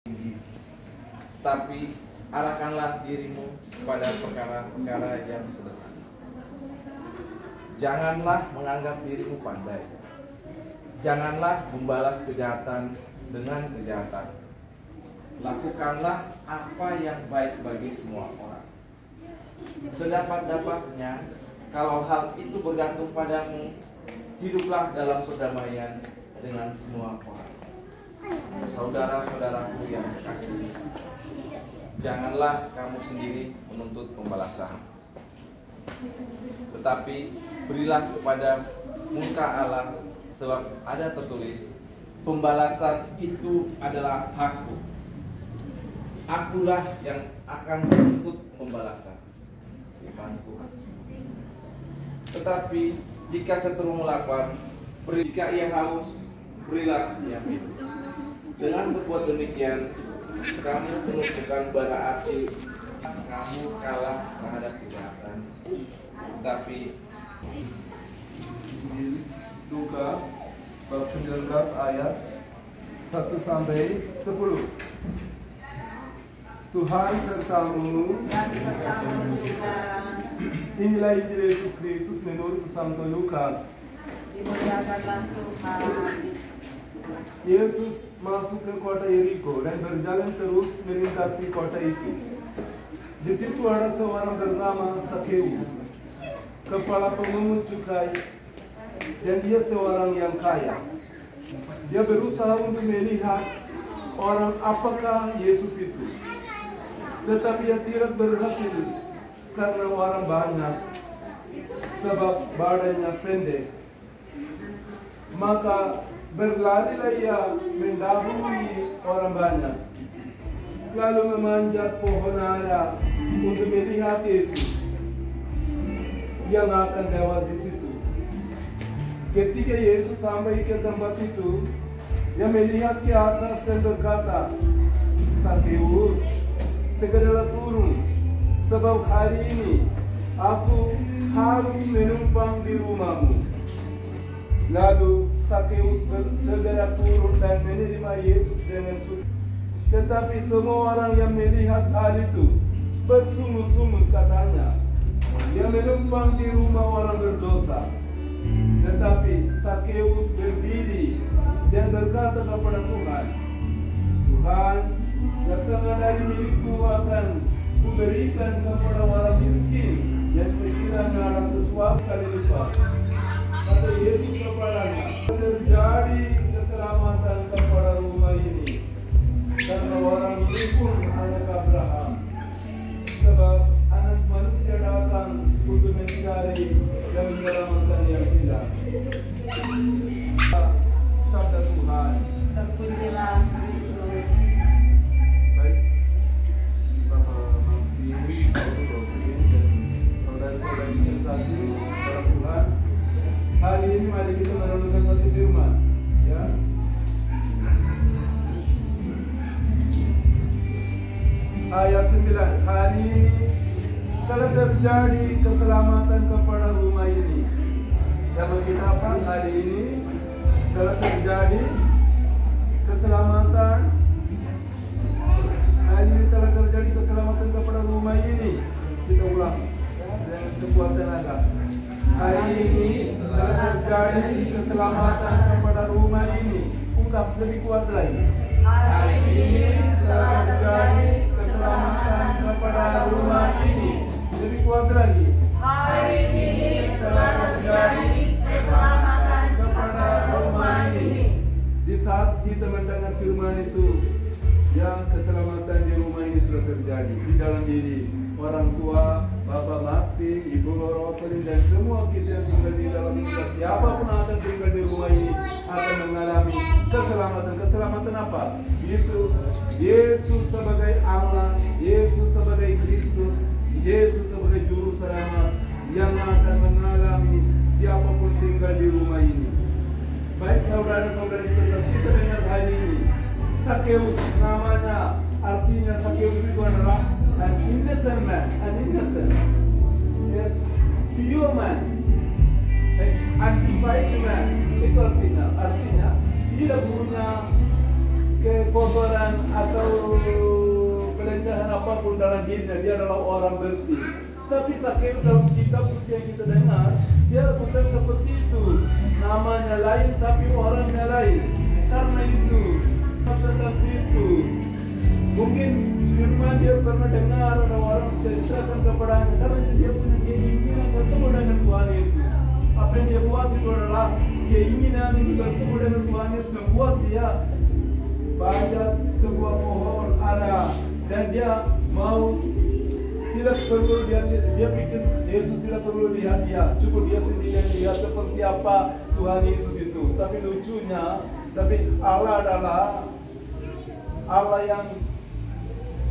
tinggi, tapi arahkanlah dirimu kepada perkara-perkara yang sederhana. Janganlah menganggap dirimu pandai. Janganlah membalas kejahatan dengan kejahatan. Lakukanlah apa yang baik bagi semua orang. Sedapat-dapatnya, kalau hal itu bergantung padamu, hiduplah dalam perdamaian dengan semua orang. Saudara-saudaraku yang kekasih, janganlah kamu sendiri menuntut pembalasan, tetapi berilah kepada muka Allah, sebab ada tertulis, pembalasan itu adalah hakku. Akulah yang akan menuntut pembalasan. Firman Tuhan. Tetapi jika seterumu lapar, jika ia haus, berilah ia minum. Dengan berbuat demikian, kamu menunjukkan bara api, kamu kalah terhadap kejahatan. Tetapi Lukas bab 19 ayat 1 sampai 10. Tuhan sertamu. Inilah Injil Yesus Kristus menurut Santo Lukas. Dimuliakanlah Tuhan. Yesus masuk ke kota Yeriko dan berjalan terus melintasi kota itu. Di situ ada seorang bernama Sakeus, kepala pemungut cukai, dan dia seorang yang kaya. Dia berusaha untuk melihat orang apakah Yesus itu, tetapi dia tidak berhasil karena orang banyak, sebab badannya pendek. Maka berlarilah ia mendahului orang banyak, lalu memanjat pohon ara untuk melihat Yesus yang akan lewat di situ. Ketika Yesus sampai ke tempat itu, dia melihat ke atas dan berkata, Sakeus, segeralah turun, sebab hari ini aku harus menumpang di rumahmu. Lalu Sakeus segera turun dan menerima Yesus dengan sukacita. Tetapi semua orang yang melihat hal itu bersungut-sungut katanya, dia menumpang di rumah orang berdosa. Tetapi Sakeus berdiri dan berkata kepada Tuhan, Tuhan, setengah dari milikku akan kuberikan kepada orang miskin, dan sekiranya ada sesuatu kali lipat. Kata Yesus kepadanya, terjadi keselamatan kepada rumah ini, karena orang ini pun anak Abraham. Sebab anak manusia datang untuk mencari dan menyelamatkan yang hilang. Sabda Tuhan. Terpujilah Kristus. Baik, Bapak Mamsi, Ibu Rosi, dan saudara-saudara yang terkasih, para Tuhan. Hari ini mari kita merenungkan satu firman, ya. Ayat 9. Hari ini telah terjadi keselamatan kepada rumah ini. Dapat kita apa? Hari ini telah terjadi keselamatan. Hari ini telah terjadi keselamatan kepada rumah ini. Kita ulang dengan sekuat tenaga. Hari ini telah terjadi keselamatan kepada rumah ini. Ungkap lebih kuat lagi. Hari ini Telah terjadi keselamatan kepada rumah ini. Lebih kuat lagi. Hari ini telah terjadi keselamatan kepada rumah ini. Di saat kita mendengar firman itu, yang keselamatan di rumah ini sudah terjadi di dalam diri orang tua, Bapak Maksi, Ibu Rosalin, dan semua kita yang tinggal di dalam kita. Siapapun yang akan tinggal di rumah ini akan mengalami keselamatan. Keselamatan apa? Itu Yesus sebagai Allah, Yesus sebagai Kristus, Yesus sebagai Juru Selamat yang akan mengalami siapapun tinggal di rumah ini. Baik saudara-saudari terkasih, kita dengar hari ini. Sakeus namanya, artinya Sakeus itu adalah an innocent man, an innocent, pure man, undefiled man. Itu artinya tidak punya kekotoran atau pelencahan apapun dalam dirinya, dia adalah orang bersih. Tapi Zakheus dalam kitab suci yang kita dengar, dia bukan seperti itu. Namanya lain tapi orangnya lain. Karena itu tentang Kristus, mungkin firman dia pernah dengar ada orang ceritakan kepadanya, karena dia punya keinginan bertemu dengan Tuhan Yesus. Apa yang dia buat itu adalah keinginan untuk bertemu dengan Tuhan Yesus, membuat dia panjat sebuah pohon ara, dan dia mau tidak perlu dia pikir Yesus tidak perlu lihat dia, cukup dia sendiri yang lihat seperti apa Tuhan Yesus itu. Tapi lucunya, tapi Allah adalah Allah yang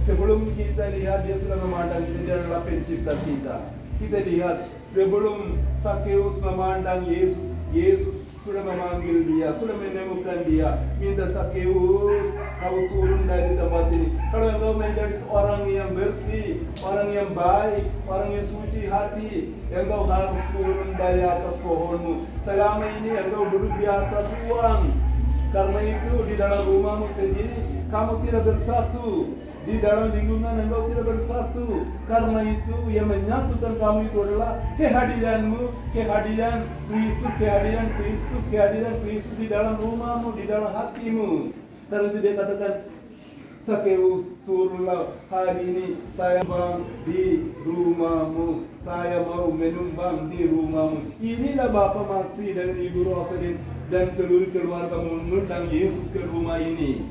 sebelum kita lihat dia sudah memandang kita, dia adalah pencipta kita. Kita lihat sebelum Zakheus memandang Yesus, Yesus sudah memanggil dia, sudah menemukan dia. Minta Zakheus, kau turun dari tempat ini. Kalau engkau menjadi orang yang bersih, orang yang baik, orang yang suci hati, engkau harus turun dari atas pohonmu. Selama ini engkau duduk di atas uang. Karena itu di dalam rumahmu sendiri kamu tidak bersatu, di dalam lingkungan engkau tidak bersatu. Karena itu yang menyatukan kamu itu adalah kehadiranmu, kehadiran Kristus, kehadiran Kristus di dalam rumahmu, di dalam hatimu. Karena itu dia katakan, Zakheus, turunlah hari ini, saya bang di rumahmu, saya mau menumpang di rumahmu. Inilah Bapa Maksi dan Ibu Rosalin dan seluruh keluarga mengundang Yesus ke rumah ini.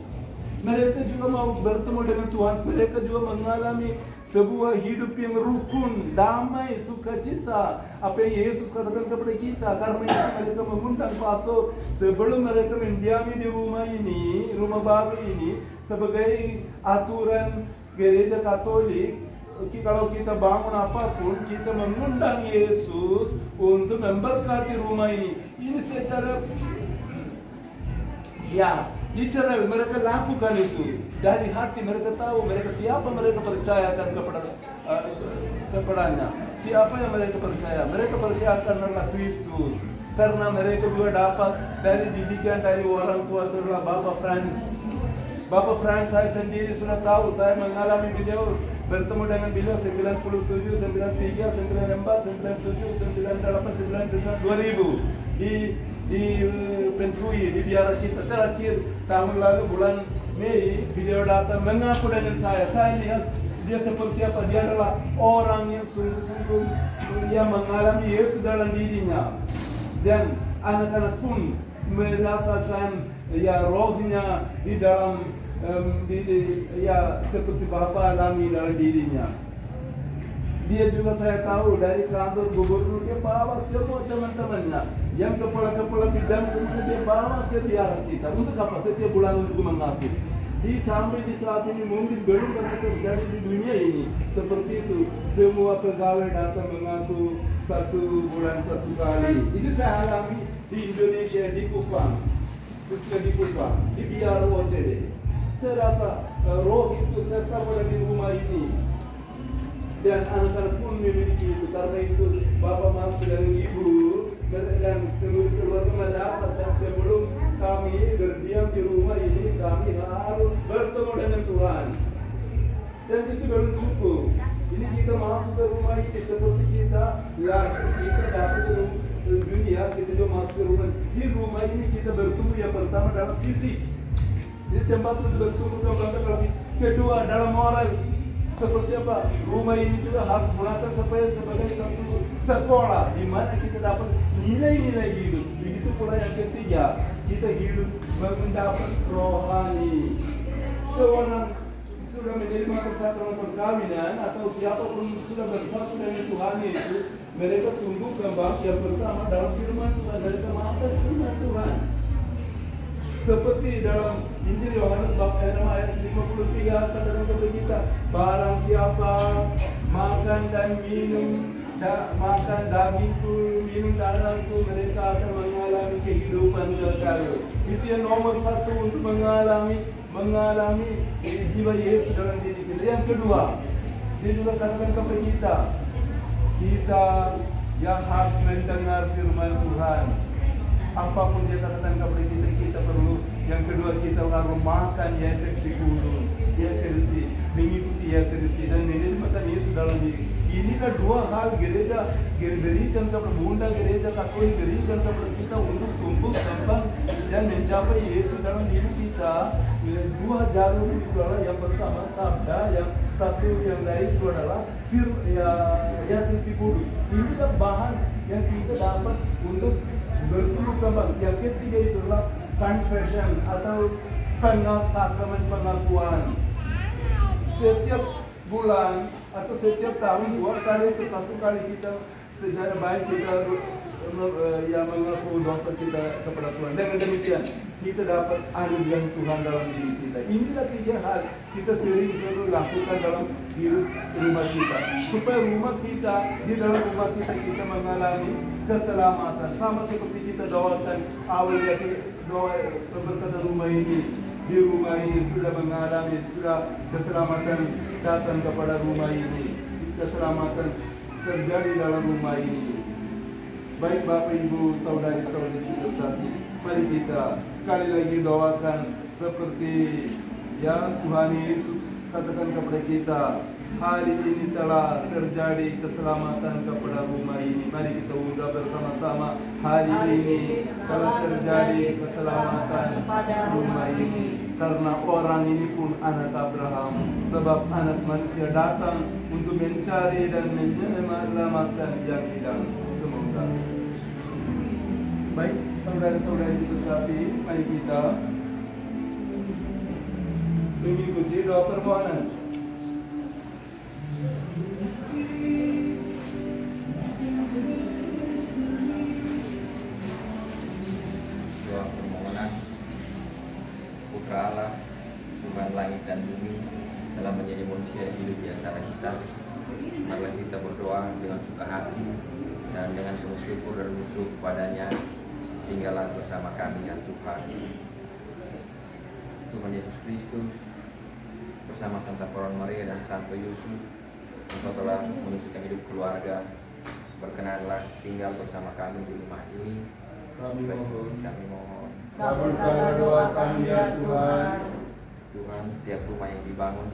Mereka juga mau bertemu dengan Tuhan. Mereka juga mengalami sebuah hidup yang rukun, damai, sukacita. Apa yang Yesus katakan kepada kita. Karena itu mereka mengundang pastor sebelum mereka mendiami di rumah ini, rumah baru ini, sebagai aturan gereja Katolik. Kalau kita bangun apapun, kita mengundang Yesus untuk memberkati rumah ini. Ini secara bicara mereka lakukan itu dari hati. Mereka tahu mereka siapa mereka percayakan kepadanya. Siapa yang mereka percaya? Mereka percaya karena Kristus. Karena mereka juga dapat dari didikan dari orang tua, itulah Bapak Frans. Bapak Frans saya sendiri sudah tahu, saya mengalami beliau, bertemu dengan beliau 97, 93, 94, 97, 98, 99, 2000 di Pensui, di biara kita. Terakhir tahun lalu bulan Mei beliau datang mengaku dengan saya lihat dia seperti apa. Dia adalah orang yang sungguh-sungguh yang mengalami Yesus dalam dirinya, dan anak-anak pun merasakan rohnya di dalam seperti Bapa alami dalam dirinya. Dia juga saya tahu dari kantor gubernur dia bawa semua teman-temannya yang kepala-kepala bidang semua dia bawa ke biara kita. Untuk apa? Setiap bulan untuk mengaku. Sampai di saat ini mungkin belum pernah terjadi di dunia ini seperti itu. Semua pegawai datang mengaku 1 bulan 1 kali. Itu saya alami di Indonesia, di Kupang, khususnya di Kupang, di biara OCD. Saya rasa roh itu tetap ada di rumah ini, dan anak-anak pun memiliki itu. Karena itu Bapak Mas dan Ibu dan seluruh keluarga merasakan sebelum kami berdiam di rumah ini, kami harus bertemu dengan Tuhan. Dan itu belum cukup. Ini kita masuk ke rumah ini seperti kita datang ke dunia, kita juga masuk ke rumah. Di rumah ini kita bertemu yang pertama dalam fisik, di tempat untuk bertemu lebih. Kedua dalam moral. Seperti apa? Rumah ini juga harus gunakan sebagai satu sekolah di mana kita dapat nilai-nilai hidup. Begitu pula yang ketiga, kita hidup mendapat rohani. Seorang sudah menerima persatuan perkawinan atau siapapun sudah bersatu dengan Tuhan Yesus, mereka tumbuh kembang yang pertama dalam firman Tuhan, dari kemaatan firman Tuhan. Seperti dalam Injil Yohanes bab 6 ayat 53 katakan kepada kita, barang siapa makan dan minum, makan dagingku, minum darahku, mereka akan mengalami kehidupan kekal. Itu yang nomor 1 untuk mengalami jiwa Yesus dalam diri kita. Yang kedua, dia juga katakan kepada kita yang harus mendengar firman Tuhan. Apapun dia katakan kepada kita, kita perlu Yang kedua kita harus makan Eucharistia kudus, Eucharistia, mengikuti Eucharistia dan menerima Yesus dalam diri. Inilah dua hal gereja berikan kepada bunda gereja Katolik berikan kepada kita untuk tumbuh kembang dan mencapai Yesus dalam diri kita. Dua jalur itu adalah yang pertama sabda, yang satu yang lain itu adalah Eucharistia kudus. Inilah bahan yang kita dapat untuk bertumbuh kembang. Yang ketiga itu adalah conversion atau sakramen pengakuan. Setiap bulan atau setiap tahun 2 kali atau 1 kali kita secara baik kita mengaku dosa kita kepada Tuhan. Dengan demikian kita dapat anugerah Tuhan dalam diri kita. Inilah 3 hal kita sering perlu lakukan dalam hidup rumah kita, supaya rumah kita, di dalam rumah kita mengalami keselamatan. Sama seperti kita doakan awal doa berkata rumah ini. Di rumah ini sudah mengalami, sudah keselamatan datang kepada rumah ini, keselamatan terjadi dalam rumah ini. Baik Bapak Ibu, saudari-saudari kita kasih, mari kita sekali lagi doakan seperti yang Tuhan Yesus katakan kepada kita. Hari ini telah terjadi keselamatan kepada rumah ini. Mari kita ungkap bersama-sama. Hari ini telah terjadi keselamatan kepada rumah ini. Karena orang ini pun anak Abraham. Sebab anak manusia datang untuk mencari dan menyelamatkan yang hilang. Semoga. Baik, saudara-saudari terkasih, mari kita mengikuti doa permohonan. Doa permohonan. Putra Allah, Tuhan langit dan bumi, telah menjadi manusia yang hidup di antara kita. Marilah kita berdoa dengan suka hati dan dengan penuh syukur dan bersyukur kepadanya. Tinggallah bersama kami ya Tuhan. Tuhan Yesus Kristus, bersama Santa Paron Maria dan Santo Yusuf, Engkau telah menunjukkan hidup keluarga. Berkenanlah tinggal bersama kami di rumah ini. Kami mohon. Kabulkanlah doa kami ya Tuhan. Tuhan, tiap rumah yang dibangun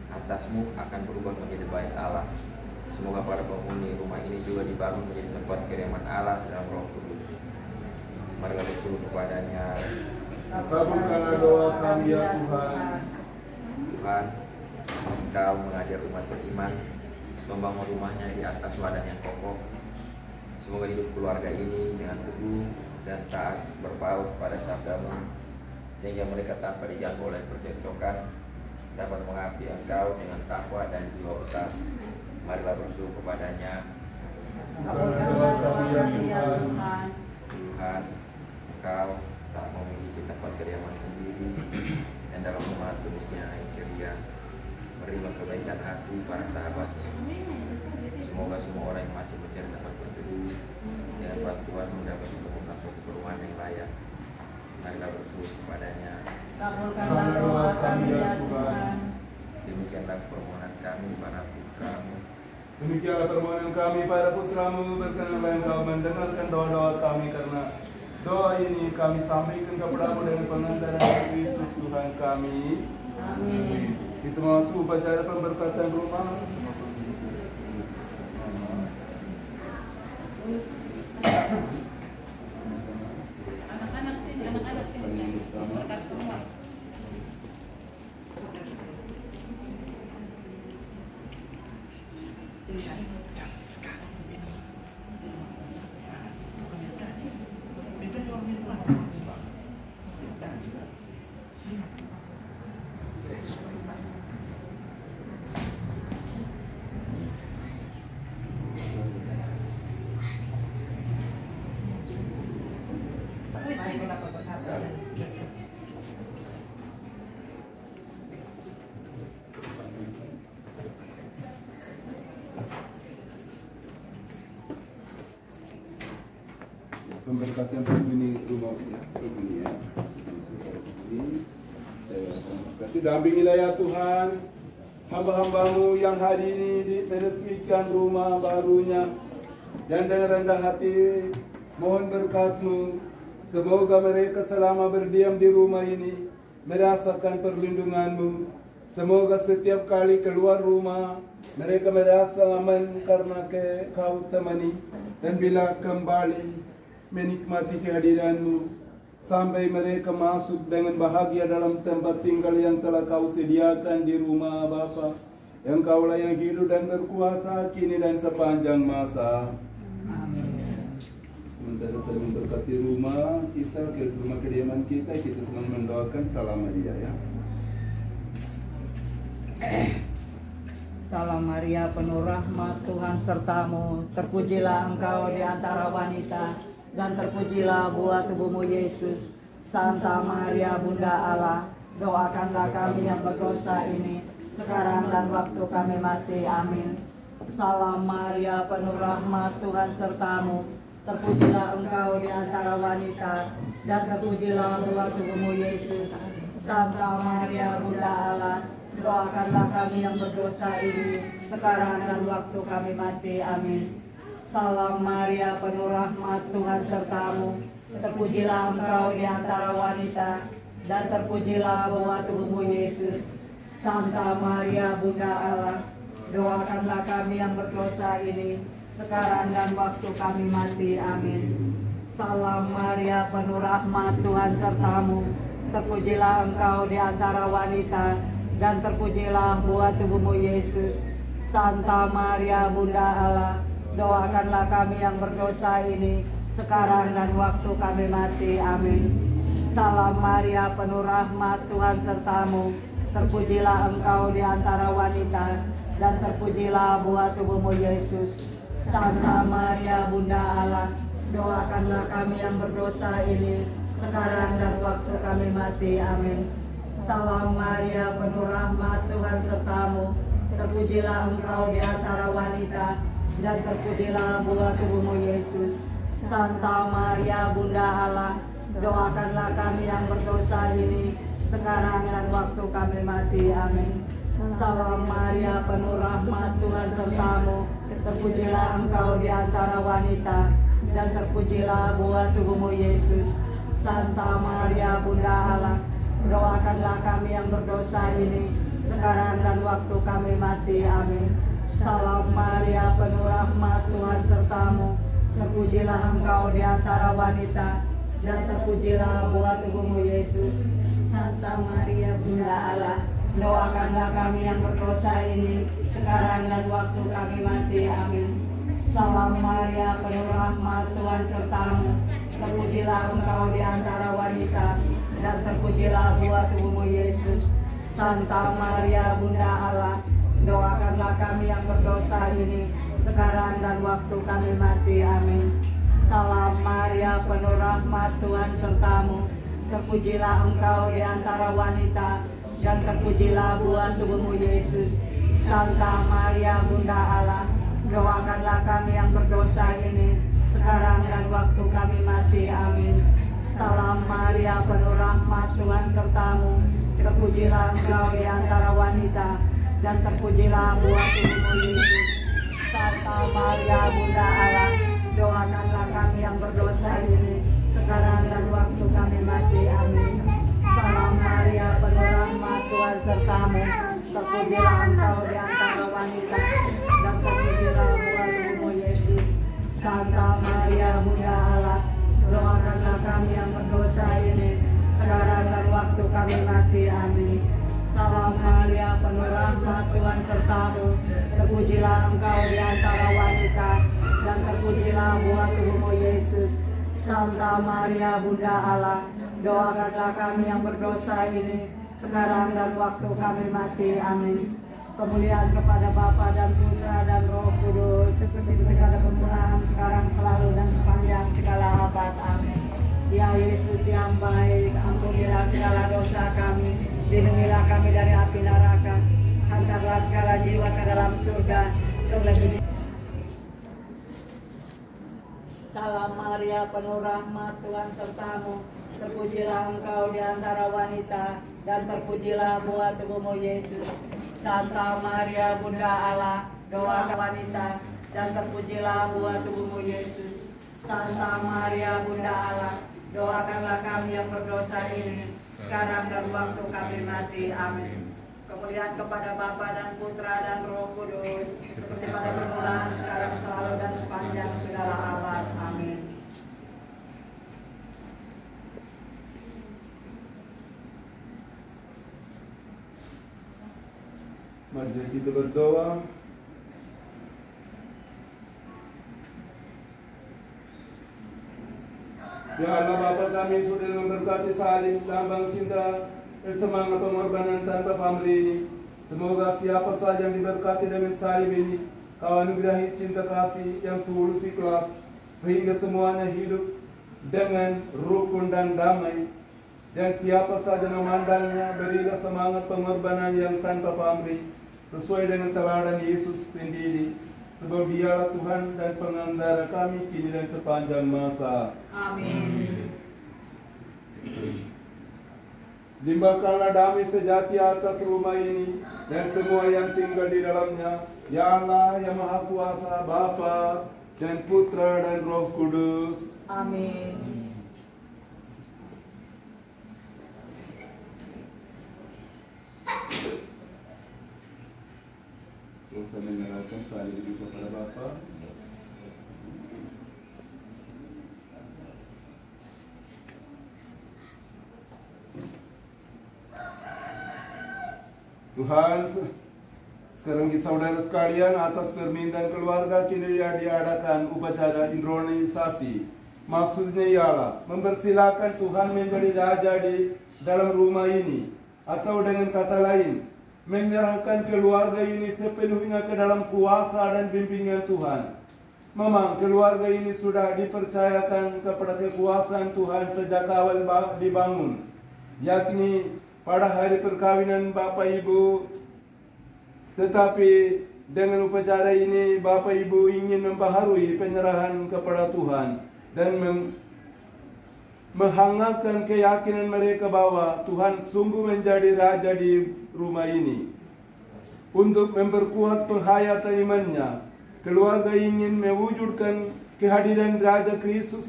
atas-Mu akan berubah menjadi bait Allah. Semoga para penghuni rumah ini juga dibangun menjadi tempat kediaman Allah dalam Roh Kudus. Marilah berseru kepadanya. Kabulkanlah doa kami ya Tuhan. Tuhan, Engkau mengajar umat beriman membangun rumahnya di atas wadah yang kokoh. Semoga hidup keluarga ini dengan teguh dan taat berpaut pada sabda-Mu, sehingga mereka tanpa diganggu oleh percekcokan dapat mengabdi Engkau dengan takwa dan jiwa besar. Marilah berseru kepadanya. Kabulkanlah kami ya Tuhan. Tuhan, Engkau tak memiliki tempat kediaman sendiri, dan dalam umat kemiskinan yang ceria menerima kebaikan hati para sahabatnya. Semoga semua orang yang masih mencari tempat berteduh dengan bantuan mendapat menemukan suatu perumahan yang layak. Marilah berseru kepadanya. Kabulkanlah doa kami ya Tuhan. Demikianlah permohonan kami para putra-Mu. Demikianlah permohonan kami para putra-Mu, berkenanlah Engkau mendengarkan doa-doa kami, karena doa ini kami sampaikan kepada-Mu dengan pengantaran Kristus Tuhan kami. Amin. Kita masuk upacara pemberkatan rumah. Anak-anak sini, berkat semua. Pemberkatan penghuni rumah penghuni ya. Berarti dampingilah ya Tuhan hamba-hamba-Mu yang hari ini meresmikan rumah barunya, dan dengan rendah hati mohon berkat-Mu Semoga mereka selama berdiam di rumah ini merasakan perlindungan-Mu. Semoga setiap kali keluar rumah mereka merasa aman karena Kau temani. Dan bila kembali menikmati kehadiran-Mu, sampai mereka masuk dengan bahagia dalam tempat tinggal yang telah Kau sediakan di rumah Bapa, yang Kaulah yang hidup dan berkuasa kini dan sepanjang masa. Sementara saya memberkati rumah kita, ke rumah kediaman kita semua mendoakan salam Maria ya. Salam Maria, penuh rahmat, Tuhan sertamu. Terpujilah engkau di antara wanita, dan terpujilah buah tubuhmu Yesus. Santa Maria, Bunda Allah, doakanlah kami yang berdosa ini, sekarang dan waktu kami mati. Amin. Salam Maria, penuh rahmat, Tuhan sertamu. Terpujilah engkau di antara wanita, dan terpujilah buah tubuhmu Yesus. Santa Maria, Bunda Allah, doakanlah kami yang berdosa ini, sekarang dan waktu kami mati. Amin. Salam Maria, penuh rahmat, Tuhan sertamu. Terpujilah engkau di antara wanita, dan terpujilah buah tubuhmu Yesus. Santa Maria, Bunda Allah, doakanlah kami yang berdosa ini, sekarang dan waktu kami mati. Amin. Salam Maria, penuh rahmat, Tuhan sertamu. Terpujilah engkau di antara wanita, dan terpujilah buah tubuhmu Yesus. Santa Maria, Bunda Allah, doakanlah kami yang berdosa ini, sekarang dan waktu kami mati. Amin. Salam Maria, penuh rahmat, Tuhan sertamu. Terpujilah engkau di antara wanita, dan terpujilah buah tubuhmu Yesus. Santa Maria, Bunda Allah, doakanlah kami yang berdosa ini, sekarang dan waktu kami mati. Amin. Salam Maria, penuh rahmat, Tuhan sertamu. Terpujilah engkau di antara wanita, dan terpujilah buah tubuhmu Yesus. Santa Maria, Bunda Allah, doakanlah kami yang berdosa ini, sekarang dan waktu kami mati. Amin. Salam Maria, penuh rahmat, Tuhan sertamu. Terpujilah engkau di antara wanita, dan terpujilah buah tubuhmu Yesus. Santa Maria, Bunda Allah, doakanlah kami yang berdosa ini, sekarang dan waktu kami mati. Amin. Salam Maria, penuh rahmat, Tuhan sertamu. Terpujilah engkau di antara wanita, dan terpujilah buah tubuhmu Yesus. Santa Maria, Bunda Allah, doakanlah kami yang berdosa ini, sekarang dan waktu kami mati. Amin. Salam Maria, penuh rahmat, Tuhan sertamu. Terpujilah engkau di antara wanita, dan terpujilah buah tubuhmu Yesus. Santa Maria, Bunda Allah, doakanlah kami yang berdosa ini, sekarang dan waktu kami mati. Amin. Salam Maria, penuh rahmat, Tuhan sertamu. Terpujilah engkau di antara wanita, dan terpujilah buah tubuhmu Yesus. Santa Maria, Bunda Allah, doakanlah kami yang berdosa ini, sekarang dan waktu kami mati. Amin. Salam Maria, penuh rahmat, Tuhan sertamu. Terpujilah engkau di antara wanita, dan terpujilah buah tubuhmu Yesus. Santa Maria, Bunda Allah, doakanlah kami yang berdosa ini, sekarang dan waktu kami mati. Amin. Salam Maria, penuh rahmat, Tuhan sertamu. Terpujilah engkau di antara wanita, dan terpujilah buah tubuhmu Yesus. Santa Maria, Bunda Allah, doakanlah kami yang berdosa ini, sekarang dan waktu kami mati. Amin. Salam Maria, penuh rahmat, Tuhan sertamu. Terpujilah engkau di antara wanita, dan terpujilah buah tubuhmu Yesus. Santa Maria, Bunda Allah, doakanlah kami yang berdosa ini, sekarang dan waktu kami mati. Amin. Kemuliaan kepada Bapa dan Putra dan Roh Kudus, seperti ketika ada permulaan, sekarang, selalu, dan sepanjang segala abad. Amin. Ya Yesus yang baik, ampunilah segala dosa kami, lindungilah kami dari api neraka, hantarlah segala jiwa ke dalam surga, terlebih. Salam Maria, penuh rahmat, Tuhan sertamu. Terpujilah engkau di antara wanita, dan terpujilah buah tubuhmu Yesus. Santa Maria, Bunda Allah, doakan wanita, dan terpujilah buah tubuhmu Yesus. Santa Maria, Bunda Allah, Doakanlah kami yang berdosa ini, sekarang dan waktu kami mati. Amin. Kemuliaan kepada Bapa dan Putra dan Roh Kudus, seperti pada permulaan, sekarang, selalu, dan sepanjang segala abad. Amin. Mari kita berdoa. Ya Allah Bapa kami sudah memberkati saling lambang cinta dan semangat pengorbanan tanpa pamrih ini. Semoga siapa saja yang diberkati dengan salib ini, Kau anugerahi cinta kasih yang tulus ikhlas, sehingga semuanya hidup dengan rukun dan damai. Dan siapa saja memandangnya, berilah semangat pengorbanan yang tanpa pamrih, sesuai dengan teladan Yesus sendiri. Sebab Dialah Tuhan dan pengantara kami kini dan sepanjang masa. Amin. Limpahkanlah damai sejati atas rumah ini dan semua yang tinggal di dalamnya. Ya Allah yang Maha Kuasa, Bapa dan Putra dan Roh Kudus. Amin. Selesai menyerahkan salib itu kepada Bapa. Tuhan, sekarang kita saudara sekalian, atas permintaan keluarga kini diadakan upacara intronisasi. Maksudnya ialah mempersilakan Tuhan menjadi raja di dalam rumah ini, atau dengan kata lain, menyerahkan keluarga ini sepenuhnya ke dalam kuasa dan bimbingan Tuhan. Memang keluarga ini sudah dipercayakan kepada kekuasaan Tuhan sejak awal dibangun, yakni pada hari perkawinan Bapak Ibu. Tetapi dengan upacara ini Bapak Ibu ingin membaharui penyerahan kepada Tuhan dan menghangatkan keyakinan mereka bahwa Tuhan sungguh menjadi raja di rumah ini. Untuk memperkuat penghayatan imannya, keluarga ingin mewujudkan kehadiran Raja Kristus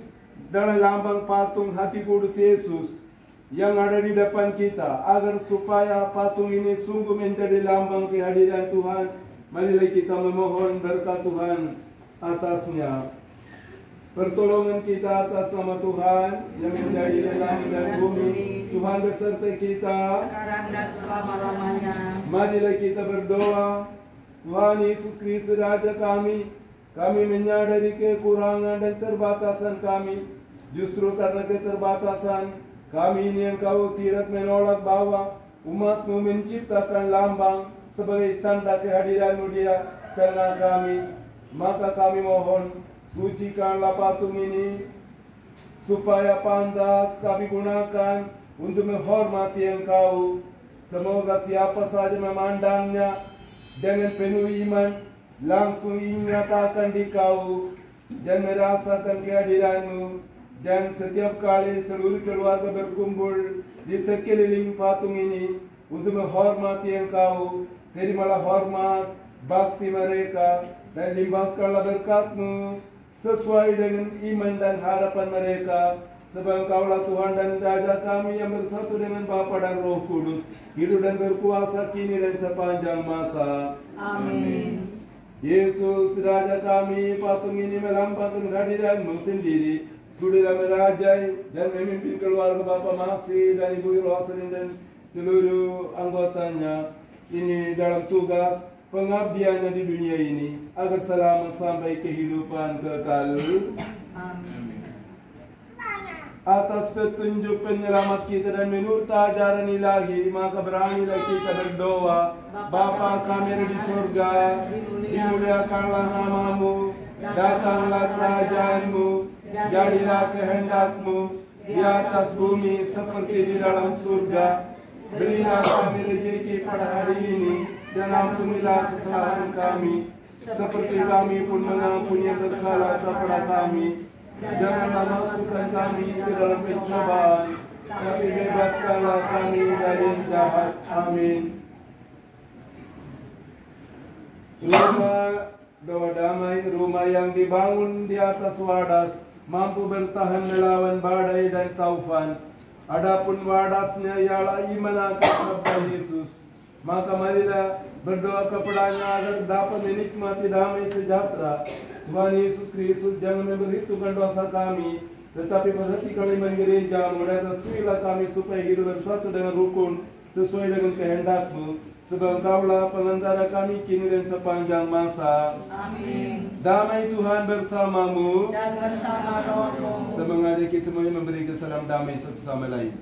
dalam lambang patung hati kudus Yesus yang ada di depan kita, agar supaya patung ini sungguh menjadi lambang kehadiran Tuhan. Marilah kita memohon berkat Tuhan atasnya. Pertolongan kita atas nama Tuhan yang menjadi langit dan bumi. Tuhan beserta kita sekarang dan selama-lamanya. Marilah kita berdoa. Tuhan Yesus Kristus Raja kami menyadari kekurangan dan terbatasan kami. Justru karena keterbatasan kami ini Engkau tidak menolak bahwa umat-Mu menciptakan lambang sebagai tanda kehadiran-Mu di tengah kami. Maka kami mohon, sucikanlah patung ini supaya pantas kami gunakan untuk menghormati Engkau. Semoga siapa saja memandangnya dengan penuh iman, langsung ingat akan Dikau dan merasakan kehadiran-Mu. Dan setiap kali seluruh keluarga berkumpul di sekeliling patung ini untuk menghormati Engkau, terimalah hormat bakti mereka dan limpahkanlah berkat-Mu sesuai dengan iman dan harapan mereka. Sebab Engkaulah Tuhan dan Raja kami yang bersatu dengan Bapa dan Roh Kudus, hidup dan berkuasa kini dan sepanjang masa. Amin. Yesus Raja kami, patung ini melambangkan kehadiran-Mu sendiri. Sudahlah merajai dan memimpin keluarga Bapak Maksi dan Ibu Rosalin dan seluruh anggotanya ini dalam tugas pengabdiannya di dunia ini, agar selamat sampai kehidupan kekal. Amin. Atas petunjuk penyelamat kita dan menurut ajaran ilahi, maka beranilah kita berdoa. Bapa kami di surga, dimuliakanlah nama-Mu, datanglah kerajaan-Mu, jadilah kehendak-Mu di atas bumi seperti di dalam surga. Berilah kami rezeki pada hari ini, dan ampunilah kesalahan kami, seperti kami pun mengampuni yang bersalah kepada kami. Janganlah masukkan kami ke dalam pencobaan, tapi bebaskanlah kami dari yang jahat. Amin. Rumah doa damai, rumah yang dibangun di atas wadas, mampu bertahan melawan badai dan taufan. Adapun wadasnya ialah iman akan sabda Yesus. Maka marilah berdoa kepadanya agar dapat menikmati damai sejahtera. Tuhan Yesus Kristus, jangan memperhitungkan dosa kami, tetapi perhatikan iman gereja-Mu dan restuilah kami supaya hidup bersatu dengan rukun sesuai dengan kehendak-Mu. Sebab Engkaulah pengantara kami kini dan sepanjang masa. Amin. Damai Tuhan bersamamu. Dan bersama rohmu. Semoga kita semuanya memberikan salam damai satu sama lain.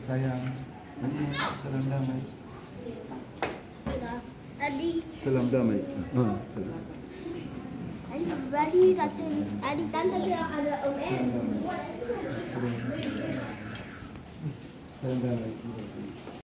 Sayang, salam damai. Adi, Salam damai. Salam. Adi, Adi, tante bilang ada OS. Salam damai.